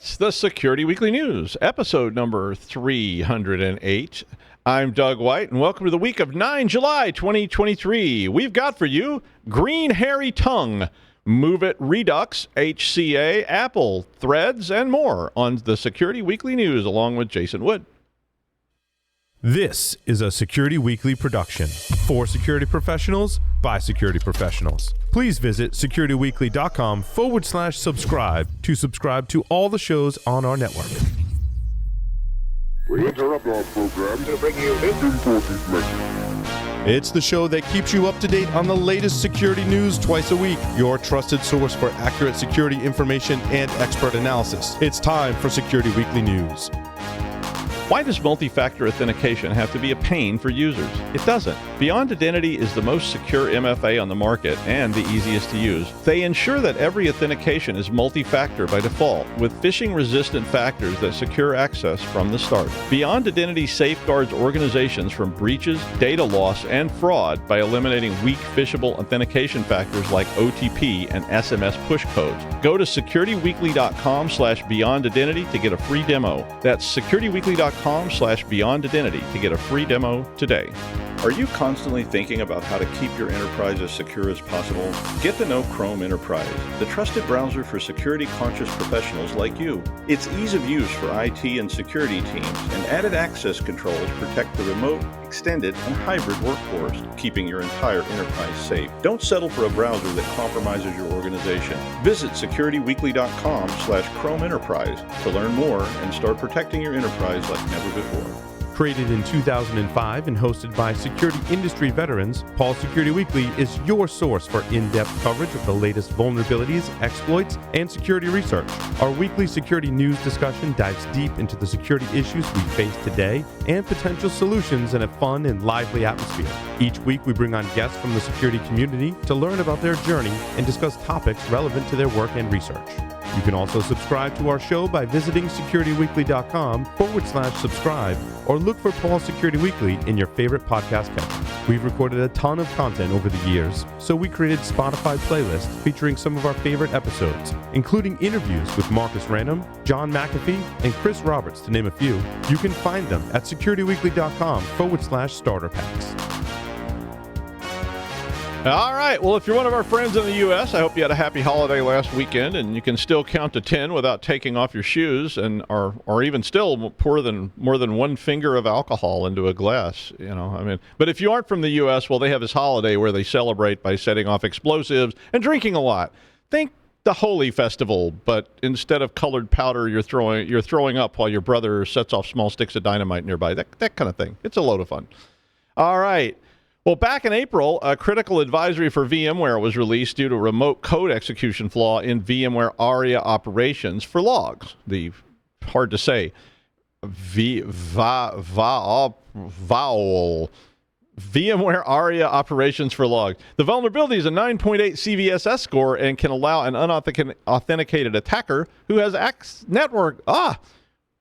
It's the Security Weekly News, episode number 308. I'm Doug White, and welcome to the week of 9 July 2023. We've got for you Green Hairy Tongue, MoveIt Redux, HCA, Apple, Threads, and more on the Security Weekly News, along with Jason Wood. This is a Security Weekly production for security professionals by security professionals. Please visit securityweekly.com/subscribe to subscribe to all the shows on our network. We interrupt our program to bring you this important message. It's the show that keeps you up to date on the latest security news twice a week. Your trusted source for accurate security information and expert analysis. It's time for Security Weekly News. Why does multi-factor authentication have to be a pain for users? It doesn't. Beyond Identity is the most secure MFA on the market and the easiest to use. They ensure that every authentication is multi-factor by default, with phishing-resistant factors that secure access from the start. Beyond Identity safeguards organizations from breaches, data loss, and fraud by eliminating weak phishable authentication factors like OTP and SMS push codes. Go to securityweekly.com/Beyond Identity to get a free demo. That's securityweekly.com/Beyond Identity to get a free demo today. Are you constantly thinking about how to keep your enterprise as secure as possible? Get to know Chrome Enterprise, the trusted browser for security-conscious professionals like you. Its ease of use for IT and security teams and added access controls protect the remote, extended, and hybrid workforce, keeping your entire enterprise safe. Don't settle for a browser that compromises your organization. Visit securityweekly.com/Chrome Enterprise to learn more and start protecting your enterprise like never before. Created in 2005 and hosted by security industry veterans, Paul Security Weekly is your source for in-depth coverage of the latest vulnerabilities, exploits, and security research. Our weekly security news discussion dives deep into the security issues we face today and potential solutions in a fun and lively atmosphere. Each week we bring on guests from the security community to learn about their journey and discuss topics relevant to their work and research. You can also subscribe to our show by visiting securityweekly.com/subscribe or look for Paul Security Weekly in your favorite podcast catcher. We've recorded a ton of content over the years, so we created Spotify playlists featuring some of our favorite episodes, including interviews with Marcus Random, John McAfee, and Chris Roberts, to name a few. You can find them at securityweekly.com/starter packs. All right. Well, if you're one of our friends in the U.S., I hope you had a happy holiday last weekend, and you can still count to 10 without taking off your shoes, and or even still pour more than one finger of alcohol into a glass. But if you aren't from the U.S., well, they have this holiday where they celebrate by setting off explosives and drinking a lot. Think the Holy Festival, but instead of colored powder, you're throwing up while your brother sets off small sticks of dynamite nearby. That kind of thing. It's a load of fun. All right. Well, back in April, a critical advisory for VMware was released due to a remote code execution flaw in VMware ARIA operations for logs. The hard to say VMware ARIA operations for logs. The vulnerability is a 9.8 CVSS score and can allow an unauthenticated attacker who has network.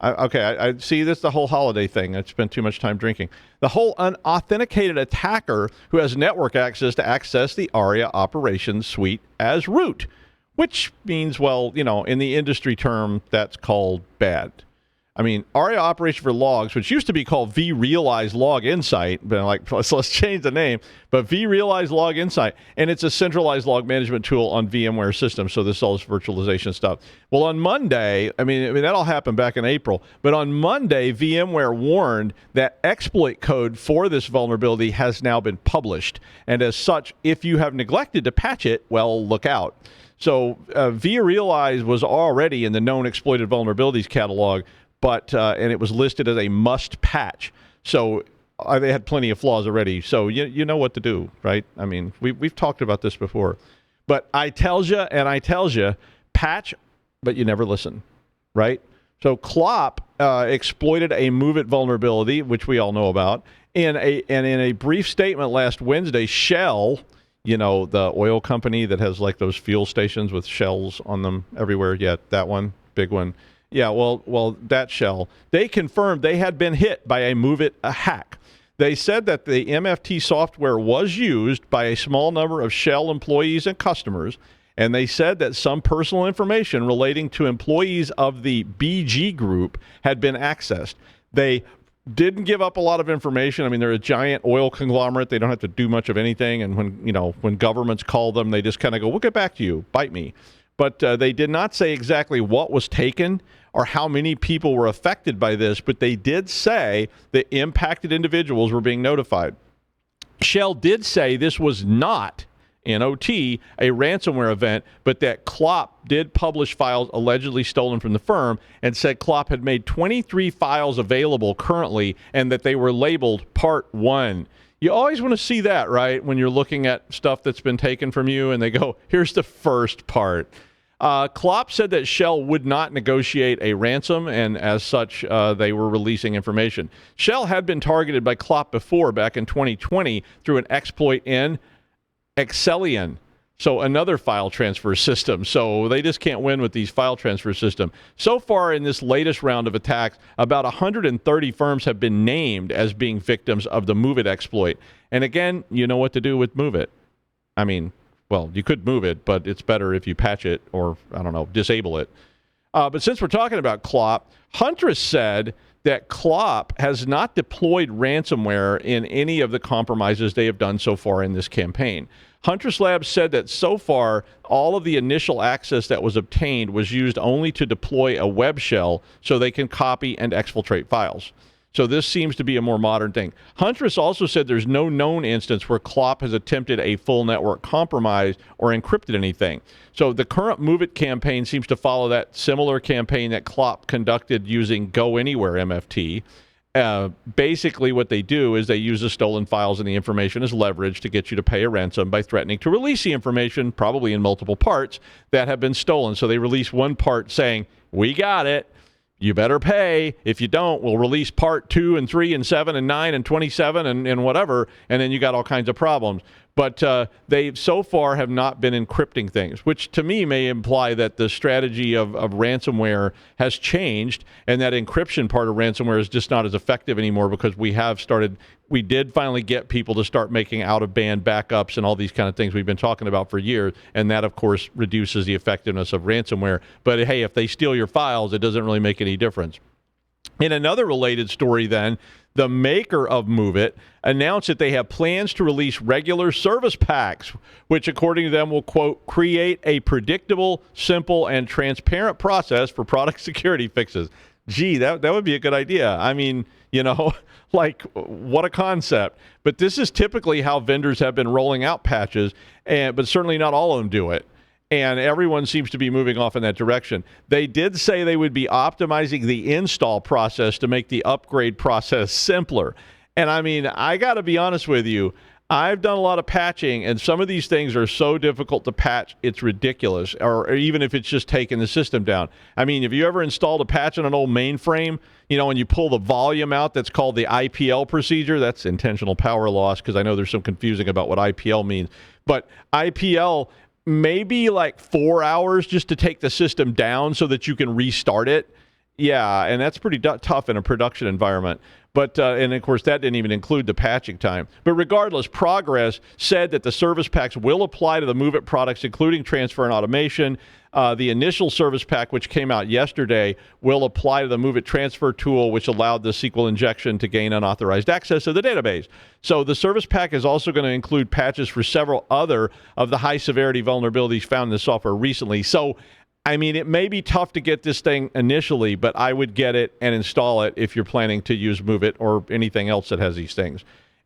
I see this the whole holiday thing. I spent too much time drinking. The whole unauthenticated attacker who has network access to access the ARIA operations suite as root, which means, well, in the industry term, that's called bad. I mean, ARIA operation for logs, which used to be called vRealize Log Insight, but let's change the name, but vRealize Log Insight, and it's a centralized log management tool on VMware systems, so this all is virtualization stuff. Well, on Monday, I mean that all happened back in April, but on Monday, VMware warned that exploit code for this vulnerability has now been published, and as such, if you have neglected to patch it, well, look out. So vRealize was already in the known exploited vulnerabilities catalog, but and it was listed as a must patch. So they had plenty of flaws already. So you know what to do, right? I mean, we've talked about this before. But I tells you, patch, but you never listen, right? So Clop exploited a MoveIt vulnerability, which we all know about. In a brief statement last Wednesday, Shell, the oil company that has like those fuel stations with shells on them everywhere. Yeah, that one, big one. Yeah, well, that Shell, they confirmed they had been hit by a MoveIt hack. They said that the MFT software was used by a small number of Shell employees and customers, And they said that some personal information relating to employees of the BG group had been accessed. They didn't give up a lot of information. I mean, they're a giant oil conglomerate. They don't have to do much of anything. And when governments call them, they just kind of go, we'll get back to you, bite me. But they did not say exactly what was taken or how many people were affected by this, but they did say that impacted individuals were being notified. Shell did say this was not, NOT, a ransomware event, but that Klopp did publish files allegedly stolen from the firm and said Klopp had made 23 files available currently and that they were labeled Part 1. You always want to see that, right, when you're looking at stuff that's been taken from you and they go, here's the first part. Klopp said that Shell would not negotiate a ransom, and as such, they were releasing information. Shell had been targeted by Klopp before, back in 2020, through an exploit in SWN, so another file transfer system. So they just can't win with these file transfer systems. So far in this latest round of attacks, about 130 firms have been named as being victims of the MoveIt exploit. And again, you know what to do with MoveIt. I mean, well, you could move it, but it's better if you patch it or, I don't know, disable it. But since we're talking about Klopp, Huntress said that Klopp has not deployed ransomware in any of the compromises they have done so far in this campaign. Huntress Labs said that so far, all of the initial access that was obtained was used only to deploy a web shell so they can copy and exfiltrate files. So this seems to be a more modern thing. Huntress also said there's no known instance where Klopp has attempted a full network compromise or encrypted anything. So the current MoveIt campaign seems to follow that similar campaign that Klopp conducted using Go Anywhere MFT. Basically what they do is they use the stolen files and the information as leverage to get you to pay a ransom by threatening to release the information, probably in multiple parts, that have been stolen. So they release one part saying, we got it. You better pay. If you don't, we'll release part 2 and 3 and 7 and 9 and 27 and whatever, and then you got all kinds of problems. But they so far have not been encrypting things, which to me may imply that the strategy of ransomware has changed and that encryption part of ransomware is just not as effective anymore because we did finally get people to start making out-of-band backups and all these kind of things we've been talking about for years, and that, of course, reduces the effectiveness of ransomware. But, hey, if they steal your files, it doesn't really make any difference. In another related story, then, the maker of MoveIt announced that they have plans to release regular service packs, which, according to them, will, quote, create a predictable, simple, and transparent process for product security fixes. Gee, that would be a good idea. I mean, like, what a concept. But this is typically how vendors have been rolling out patches, but certainly not all of them do it. And everyone seems to be moving off in that direction. They did say they would be optimizing the install process to make the upgrade process simpler. And I mean, I got to be honest with you, I've done a lot of patching, and some of these things are so difficult to patch, it's ridiculous, or even if it's just taking the system down. I mean, have you ever installed a patch on an old mainframe, and you pull the volume out, that's called the IPL procedure? That's intentional power loss, because I know there's some confusing about what IPL means. But IPL, maybe like 4 hours just to take the system down so that you can restart it. Yeah, and that's pretty tough in a production environment. But and of course, that didn't even include the patching time. But regardless, Progress said that the service packs will apply to the MoveIt products, including transfer and automation. The initial service pack, which came out yesterday, will apply to the MoveIt transfer tool, which allowed the SQL injection to gain unauthorized access to the database. So the service pack is also going to include patches for several other of the high-severity vulnerabilities found in the software recently. So, I mean, it may be tough to get this thing initially, but I would get it and install it if you're planning to use MoveIt or anything else that has these things.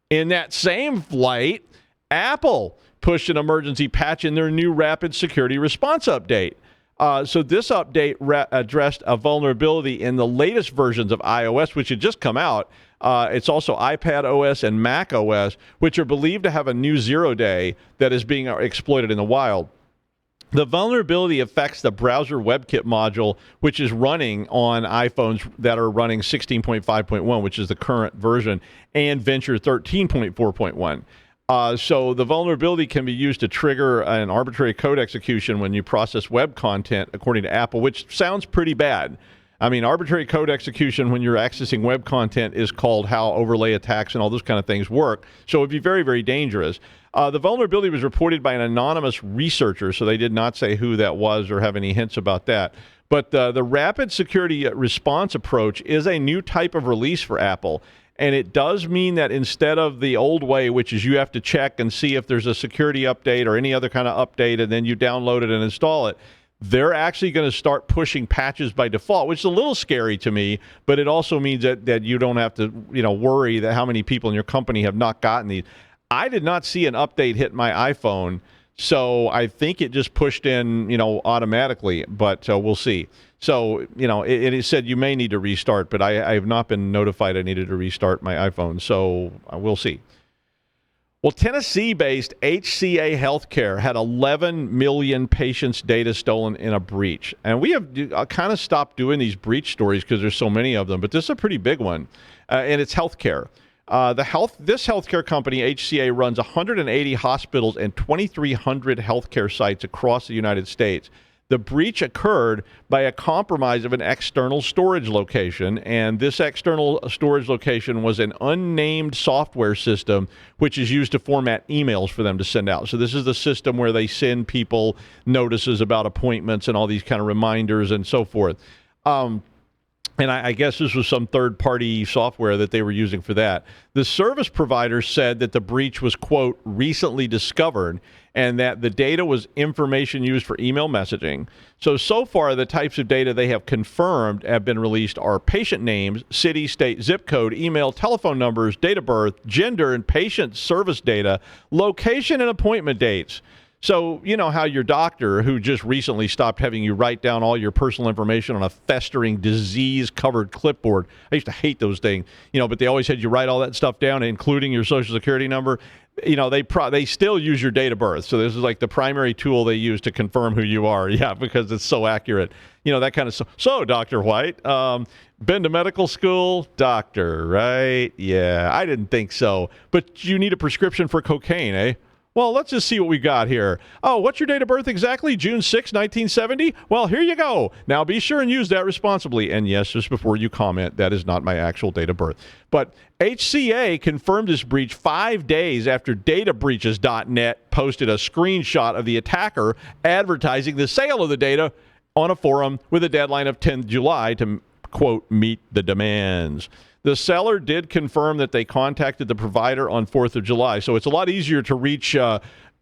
In that same flight, Apple pushed an emergency patch in their new Rapid Security Response update. So this update addressed a vulnerability in the latest versions of iOS, which had just come out. It's also iPad OS and Mac OS, which are believed to have a new 0-day that is being exploited in the wild. The vulnerability affects the browser WebKit module, which is running on iPhones that are running 16.5.1, which is the current version, and Venture 13.4.1. So the vulnerability can be used to trigger an arbitrary code execution when you process web content, according to Apple, which sounds pretty bad. I mean, arbitrary code execution when you're accessing web content is called how overlay attacks and all those kind of things work. So it would be very, very dangerous. The vulnerability was reported by an anonymous researcher, so they did not say who that was or have any hints about that. But the rapid security response approach is a new type of release for Apple. And it does mean that instead of the old way, which is you have to check and see if there's a security update or any other kind of update, and then you download it and install it, they're actually going to start pushing patches by default, which is a little scary to me, but it also means that you don't have to worry that how many people in your company have not gotten these. I did not see an update hit my iPhone, so I think it just pushed in, automatically, but we'll see. So, it said you may need to restart, but I have not been notified I needed to restart my iPhone, so we'll see. Well, Tennessee-based HCA Healthcare had 11 million patients' data stolen in a breach. And we have kind of stopped doing these breach stories because there's so many of them, but this is a pretty big one, and it's healthcare. This healthcare company, HCA, runs 180 hospitals and 2,300 healthcare sites across the United States. The breach occurred by a compromise of an external storage location, and this external storage location was an unnamed software system which is used to format emails for them to send out. So this is the system where they send people notices about appointments and all these kind of reminders and so forth. And I guess this was some third-party software that they were using for that. The service provider said that the breach was, quote, recently discovered, and that the data was information used for email messaging. So far, the types of data they have confirmed have been released are patient names, city, state, zip code, email, telephone numbers, date of birth, gender, and patient service data, location, and appointment dates. So, you know how your doctor, who just recently stopped having you write down all your personal information on a festering, disease-covered clipboard. I used to hate those things, but they always had you write all that stuff down, including your Social Security number. They still use your date of birth. So this is like the primary tool they use to confirm who you are. Yeah, because it's so accurate. That kind of stuff. So, Dr. White, been to medical school? Doctor, right? Yeah, I didn't think so. But you need a prescription for cocaine, eh? Well, let's just see what we got here. Oh, what's your date of birth exactly? June 6, 1970? Well, here you go. Now, be sure and use that responsibly. And yes, just before you comment, that is not my actual date of birth. But HCA confirmed this breach 5 days after databreaches.net posted a screenshot of the attacker advertising the sale of the data on a forum with a deadline of 10th July to, quote, meet the demands. The seller did confirm that they contacted the provider on 4th of July. So it's a lot easier to reach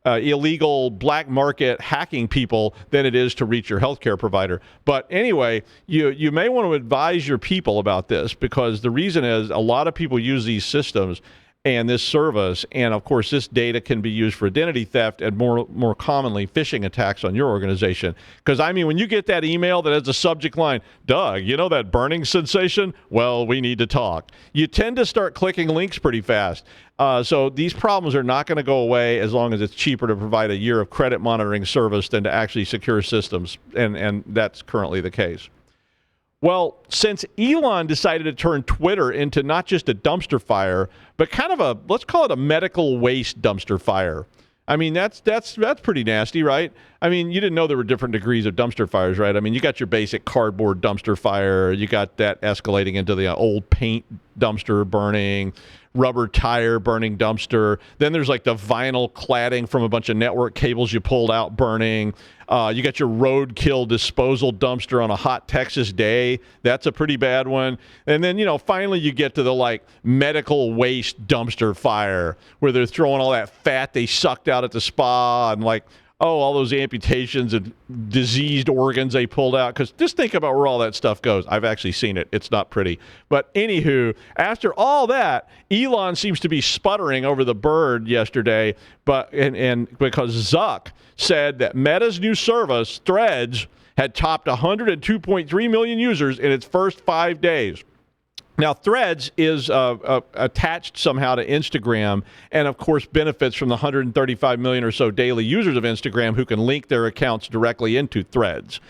illegal black market hacking people than it is to reach your healthcare provider. But anyway, you may want to advise your people about this, because the reason is a lot of people use these systems and this service, and of course this data can be used for identity theft and more commonly phishing attacks on your organization. Because when you get that email that has a subject line, Doug, that burning sensation? Well, we need to talk. You tend to start clicking links pretty fast. So these problems are not going to go away as long as it's cheaper to provide a year of credit monitoring service than to actually secure systems, and that's currently the case. Well, since Elon decided to turn Twitter into not just a dumpster fire, but kind of let's call it a medical waste dumpster fire. That's pretty nasty, right? You didn't know there were different degrees of dumpster fires, right? You got your basic cardboard dumpster fire. You got that escalating into the old paint dumpster burning, rubber tire burning dumpster. Then there's like the vinyl cladding from a bunch of network cables you pulled out burning. You got your roadkill disposal dumpster on a hot Texas day. That's a pretty bad one. And then, finally you get to the medical waste dumpster fire where they're throwing all that fat they sucked out at the spa and all those amputations and diseased organs they pulled out. Because just think about where all that stuff goes. I've actually seen it. It's not pretty. But anywho, after all that, Elon seems to be sputtering over the bird yesterday. And because Zuck said that Meta's new service, Threads, had topped 102.3 million users in its first 5 days. Now, Threads is attached somehow to Instagram and, of course, benefits from the 135 million or so daily users of Instagram who can link their accounts directly into Threads.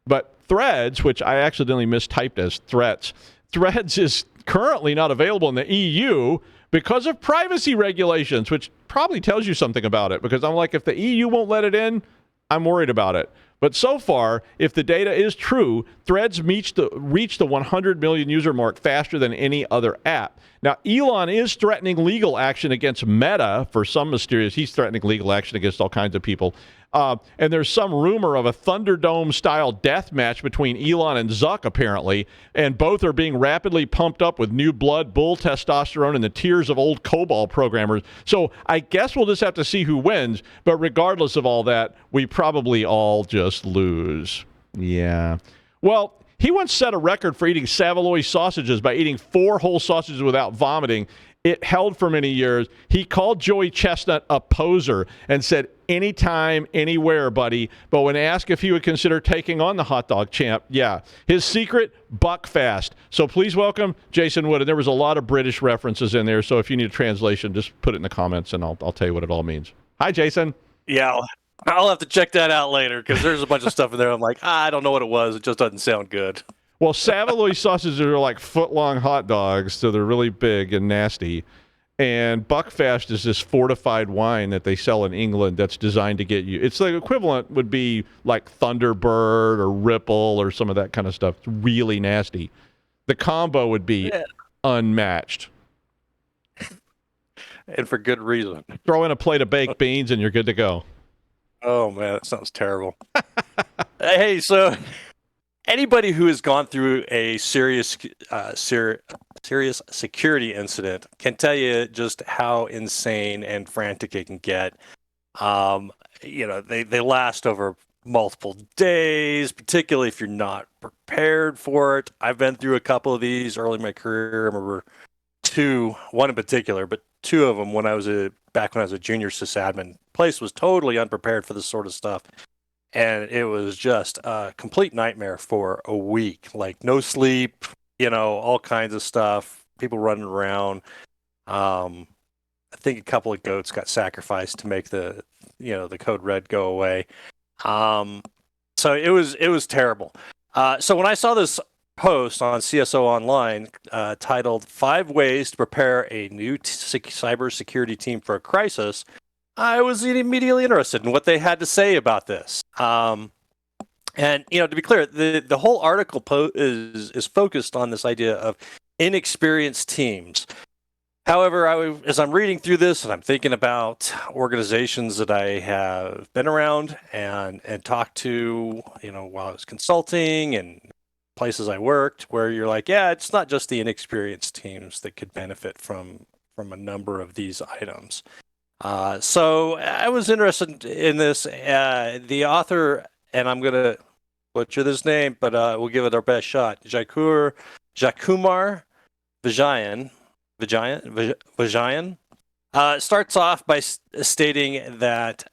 But Threads, which I accidentally mistyped as Threats, Threads is currently not available in the EU because of privacy regulations, which probably tells you something about it, because I'm like, if the EU won't let it in, I'm worried about it. But so far, if the data is true, Threads reached the 100 million user mark faster than any other app. Now, Elon is threatening legal action against Meta for some mysterious. He's threatening legal action against all kinds of people. And there's some rumor of a Thunderdome-style death match between Elon and Zuck, apparently. And both are being rapidly pumped up with new blood, bull testosterone, and the tears of old COBOL programmers. So I guess we'll just have to see who wins. But regardless of all that, we probably all just lose. Yeah. Well, he once set a record for eating Savoy sausages by eating 4 whole sausages without vomiting. It held for many years. He called Joey Chestnut a poser and said, anytime, anywhere, buddy. But when asked if he would consider taking on the hot dog champ, yeah. His secret, Buckfast. So please welcome Jason Wood. And there was a lot of British references in there. So if you need a translation, just put it in the comments and I'll tell you what it all means. Hi, Jason. Yeah, I'll have to check that out later because there's a bunch of stuff in there. I'm like, I don't know what it was. It just doesn't sound good. Well, Savoy sausages are like foot-long hot dogs, so they're really big and nasty. And Buckfast is this fortified wine that they sell in England that's designed to get you. It's the equivalent would be like Thunderbird or Ripple or some of that kind of stuff. It's really nasty. The combo would be unmatched. And for good reason. Throw in a plate of baked beans and you're good to go. Oh, man, that sounds terrible. Hey, so anybody who has gone through a serious security incident can tell you just how insane and frantic it can get. They last over multiple days, particularly if you're not prepared for it. I've been through a couple of these early in my career. I remember one in particular, but 2 of them back when I was a junior sysadmin. Place was totally unprepared for this sort of stuff. And it was just a complete nightmare for a week. Like no sleep, all kinds of stuff. People running around. I think a couple of goats got sacrificed to make the code red go away. So it was terrible. So when I saw this post on CSO Online titled 5 Ways to Prepare a New Cybersecurity Team for a Crisis, I was immediately interested in what they had to say about this. And to be clear, the whole article is focused on this idea of inexperienced teams. However, as I'm reading through this and I'm thinking about organizations that I have been around and talked to, while I was consulting and places I worked, where you're like, yeah, it's not just the inexperienced teams that could benefit from a number of these items. So I was interested in this. The author, and I'm going to butcher this name, but we'll give it our best shot. Jakumar Vijayan starts off by stating that,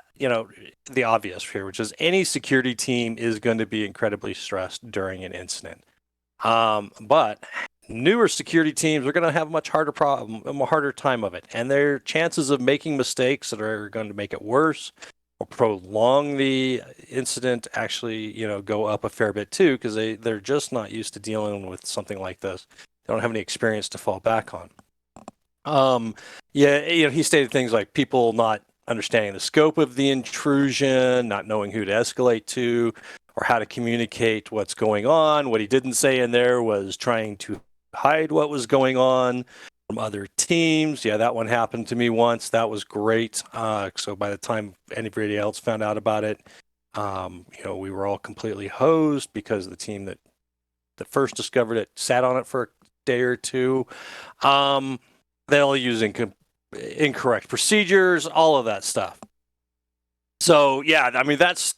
the obvious here, which is any security team is going to be incredibly stressed during an incident. But newer security teams are going to have a much harder time of it. And their chances of making mistakes that are going to make it worse or prolong the incident actually, go up a fair bit too, because they're just not used to dealing with something like this. They don't have any experience to fall back on. He stated things like people not understanding the scope of the intrusion, not knowing who to escalate to, or how to communicate what's going on. What he didn't say in there was trying to hide what was going on from other teams. Yeah, that one happened to me once. That was great. So by the time anybody else found out about it, we were all completely hosed because the team that first discovered it sat on it for a day or two. They're using incorrect procedures, all of that stuff. So yeah, I mean that's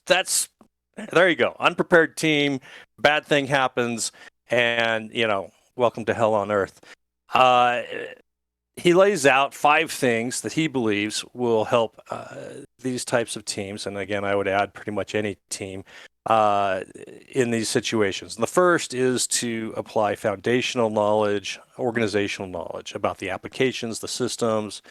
there you go. Unprepared team, bad thing happens, and welcome to hell on earth. He lays out 5 things that he believes will help these types of teams, and again, I would add pretty much any team in these situations. And the first is to apply foundational knowledge, organizational knowledge about the applications, the systems,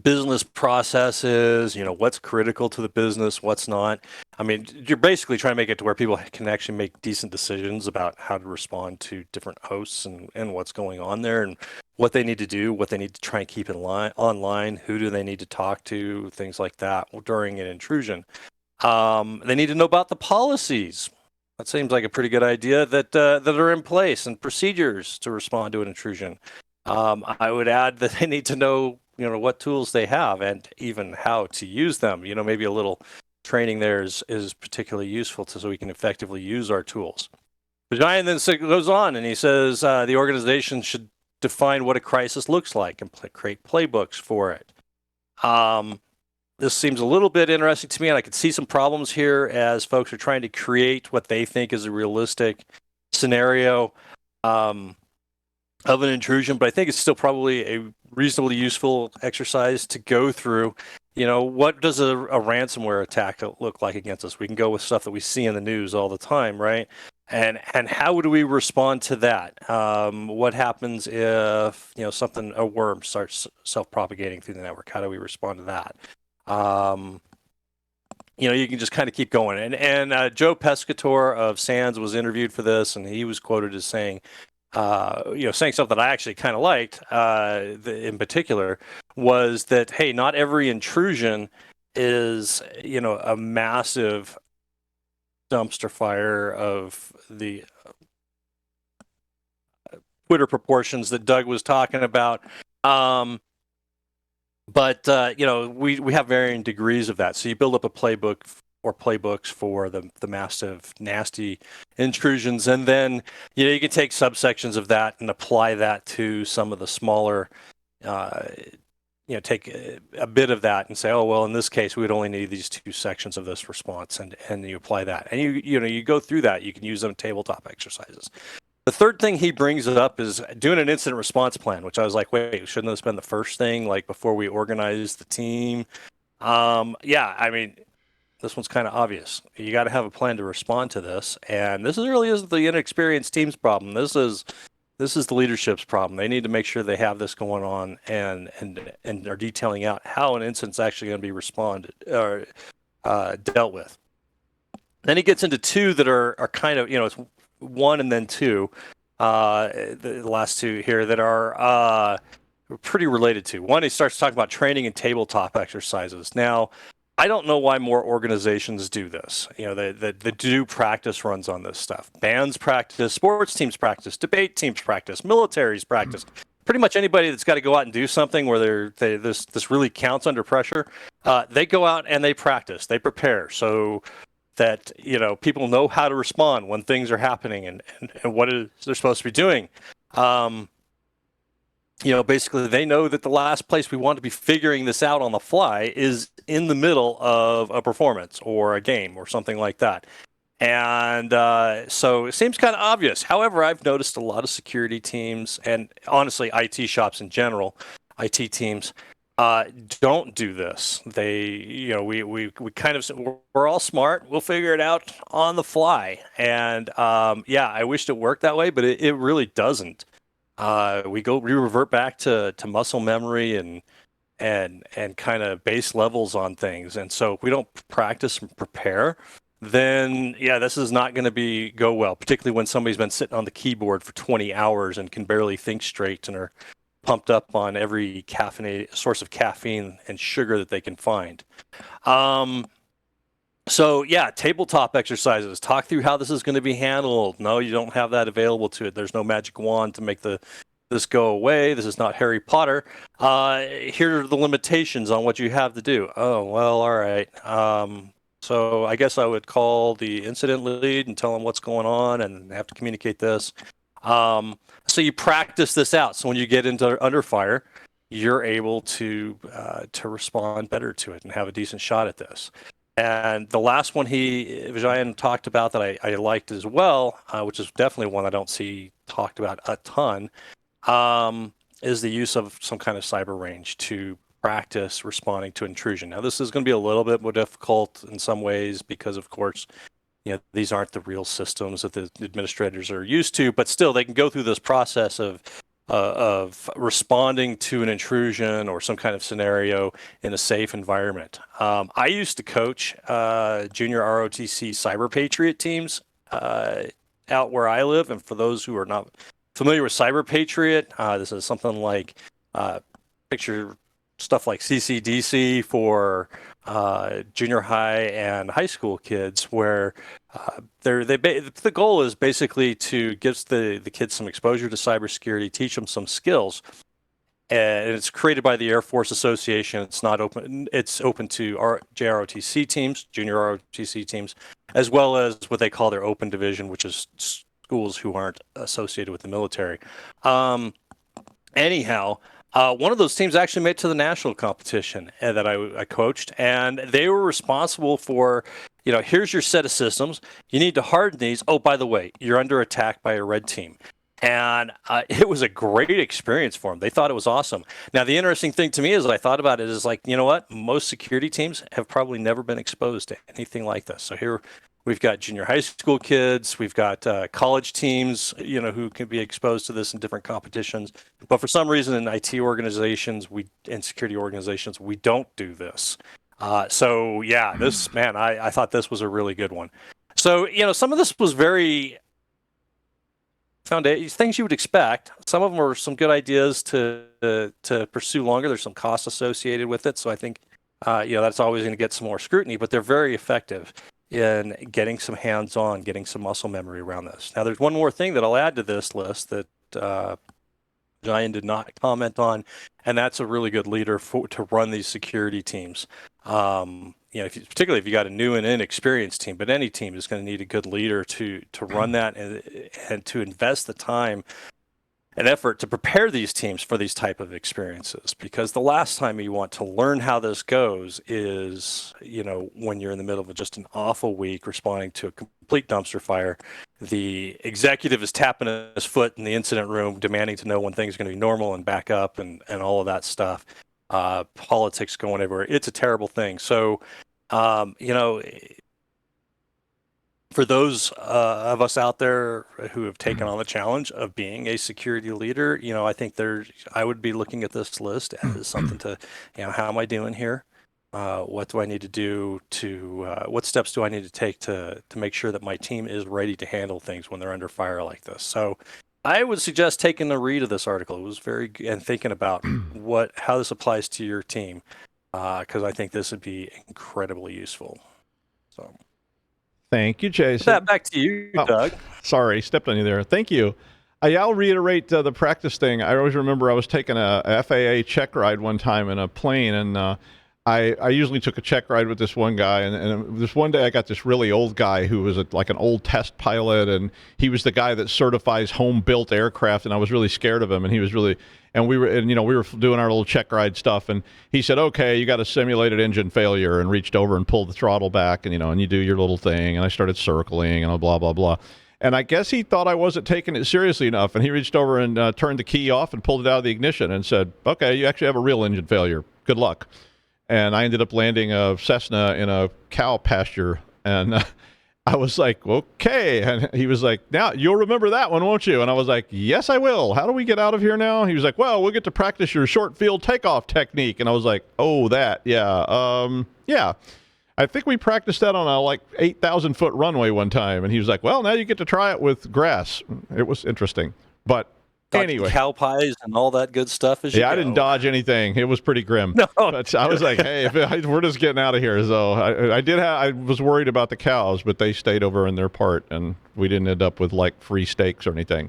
business processes, what's critical to the business, what's not. I mean, you're basically trying to make it to where people can actually make decent decisions about how to respond to different hosts and what's going on there and what they need to do, what they need to try and keep online, who do they need to talk to, things like that during an intrusion. They need to know about the policies. That seems like a pretty good idea that are in place and procedures to respond to an intrusion. I would add that they need to know, what tools they have and even how to use them. Maybe a little training there is particularly useful so we can effectively use our tools. Vijay then goes on and he says the organization should define what a crisis looks like and create playbooks for it. This seems a little bit interesting to me, and I could see some problems here as folks are trying to create what they think is a realistic scenario of an intrusion, but I think it's still probably a reasonably useful exercise to go through. What does a ransomware attack look like against us? We can go with stuff that we see in the news all the time, right? And how do we respond to that? What happens if a worm starts self-propagating through the network? How do we respond to that? You can just kind of keep going. And Joe Pescatore of SANS was interviewed for this, and he was quoted as saying, saying something I actually kind of liked, in particular, was that, hey, not every intrusion is, a massive dumpster fire of the Twitter proportions that Doug was talking about. But we have varying degrees of that. So you build up a playbook or playbooks for the massive, nasty intrusions, and then you can take subsections of that and apply that to some of the smaller. Take a bit of that and say, oh well, in this case, we would only need these 2 sections of this response, and you apply that, and you go through that. You can use them tabletop exercises. The third thing he brings up is doing an incident response plan, which I was like, wait, shouldn't this been the first thing, like before we organize the team? This one's kind of obvious. You got to have a plan to respond to this, and this really isn't the inexperienced team's problem. This is the leadership's problem. They need to make sure they have this going on and are detailing out how an incident's actually going to be responded or dealt with. Then he gets into 2 that are kind of, it's 1 and then 2, the last 2 here that are pretty related to. 1, he starts talking about training and tabletop exercises. Now, I don't know why more organizations do this. They do practice runs on this stuff. Bands practice, sports teams practice, debate teams practice, militaries practice. Pretty much anybody that's got to go out and do something where this really counts under pressure, they go out and they practice, they prepare, so that people know how to respond when things are happening and what they're supposed to be doing. Basically they know that the last place we want to be figuring this out on the fly is in the middle of a performance or a game or something like that. And so it seems kind of obvious. However, I've noticed a lot of security teams and honestly IT shops in general, IT teams, don't do this. They, we kind of, we're all smart. We'll figure it out on the fly. And I wished it worked that way, but it really doesn't. We revert back to muscle memory and kind of base levels on things. And so if we don't practice and prepare, then this is not going to go well, particularly when somebody's been sitting on the keyboard for 20 hours and can barely think straight and are pumped up on every source of caffeine and sugar that they can find. Tabletop exercises. Talk through how this is going to be handled. No, you don't have that available to it. There's no magic wand to make this go away. This is not Harry Potter. Here are the limitations on what you have to do. Oh, well, all right. So I guess I would call the incident lead and tell them what's going on and have to communicate this. So you practice this out. So when you get under fire, you're able to respond better to it and have a decent shot at this. And the last one Vijayan talked about that I liked as well, which is definitely one I don't see talked about a ton, is the use of some kind of cyber range to practice responding to intrusion. Now, this is going to be a little bit more difficult in some ways because, of course, these aren't the real systems that the administrators are used to, but still they can go through this process of responding to an intrusion or some kind of scenario in a safe environment. I used to coach junior ROTC Cyber Patriot teams out where I live, and for those who are not familiar with Cyber Patriot, this is something like picture stuff like CCDC for junior high and high school kids, where the goal is basically to give the kids some exposure to cybersecurity, teach them some skills. And it's created by the Air Force Association. It's not open. It's open to JROTC teams, junior ROTC teams, as well as what they call their open division, which is schools who aren't associated with the military. Anyhow, one of those teams actually made it to the national competition that I coached, and they were responsible for, here's your set of systems. You need to harden these. Oh, by the way, you're under attack by a red team. And it was a great experience for them. They thought it was awesome. Now, the interesting thing to me is I thought about it is like, you know what? Most security teams have probably never been exposed to anything like this. So here we've got junior high school kids. We've got college teams, who can be exposed to this in different competitions. But for some reason in IT organizations, and security organizations, we don't do this. So, yeah, I thought this was a really good one. So, some of this was very... things you would expect. Some of them were some good ideas to pursue longer. There's some costs associated with it, so I think that's always going to get some more scrutiny. But they're very effective in getting some hands-on, getting some muscle memory around this. Now, there's one more thing that I'll add to this list that Ryan did not comment on, and that's a really good leader to run these security teams. Particularly if you got a new and inexperienced team, but any team is going to need a good leader to run that and to invest the time and effort to prepare these teams for these type of experiences. Because the last time you want to learn how this goes is, when you're in the middle of just an awful week responding to a complete dumpster fire. The executive is tapping his foot in the incident room, demanding to know when things are going to be normal and back up and all of that stuff. Politics going everywhere. It's a terrible thing. So, for those of us out there who have taken on the challenge of being a security leader, I think I would be looking at this list as something to, how am I doing here? What do I need to do what steps do I need to take to make sure that my team is ready to handle things when they're under fire like this? So I would suggest taking a read of this article. It was very good, and thinking about how this applies to your team, because I think this would be incredibly useful. So, thank you, Jason. Back to you, Doug. Sorry, stepped on you there. Thank you. I'll reiterate the practice thing. I always remember I was taking a FAA check ride one time in a plane, and I usually took a check ride with this one guy, and this one day I got this really old guy who was like an old test pilot, and he was the guy that certifies home-built aircraft, and I was really scared of him, and he was really, and we were doing our little check ride stuff, and he said, okay, you got a simulated engine failure, and reached over and pulled the throttle back, and and you do your little thing, and I started circling, and blah, blah, blah. And I guess he thought I wasn't taking it seriously enough, and he reached over and turned the key off and pulled it out of the ignition and said, okay, you actually have a real engine failure. Good luck. And I ended up landing a Cessna in a cow pasture. And I was like, okay. And he was like, now you'll remember that one, won't you? And I was like, yes, I will. How do we get out of here now? He was like, well, we'll get to practice your short field takeoff technique. And I was like, oh, that. Yeah. Yeah. I think we practiced that on a 8,000 foot runway one time. And he was like, well, now you get to try it with grass. It was interesting. But anyway, cow pies and all that good stuff. I didn't dodge anything. It was pretty grim. No, but I was like, hey, we're just getting out of here. So I was worried about the cows, but they stayed over in their part, and we didn't end up with free steaks or anything.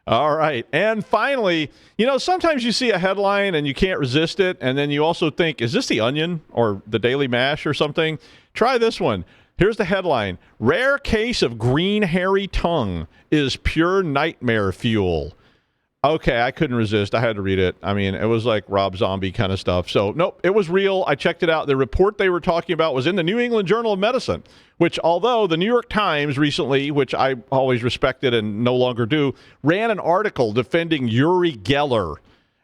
All right. And finally, sometimes you see a headline and you can't resist it. And then you also think, is this the Onion or the Daily Mash or something? Try this one. Here's the headline. Rare case of green hairy tongue is pure nightmare fuel. Okay, I couldn't resist. I had to read it. I mean, it was like Rob Zombie kind of stuff. So, nope, it was real. I checked it out. The report they were talking about was in the New England Journal of Medicine, which, although the New York Times recently, which I always respected and no longer do, ran an article defending Uri Geller.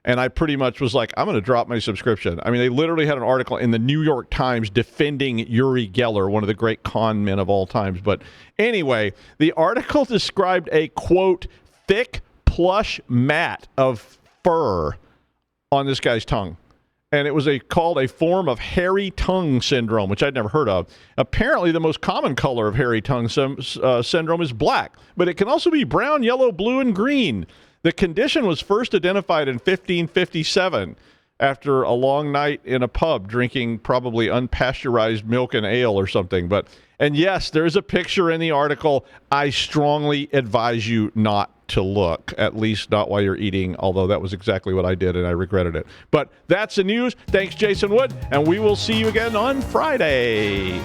And I pretty much was like, I'm going to drop my subscription. I mean, they literally had an article in the New York Times defending Uri Geller, one of the great con men of all times. But anyway, the article described a, quote, thick plush mat of fur on this guy's tongue. And it was called a form of hairy tongue syndrome, which I'd never heard of. Apparently, the most common color of hairy tongue syndrome is black, but it can also be brown, yellow, blue, and green. The condition was first identified in 1557 after a long night in a pub drinking probably unpasteurized milk and ale or something. And yes, there's a picture in the article. I strongly advise you not to look, at least not while you're eating, although that was exactly what I did and I regretted it. But that's the news. Thanks, Jason Wood, and we will see you again on Friday.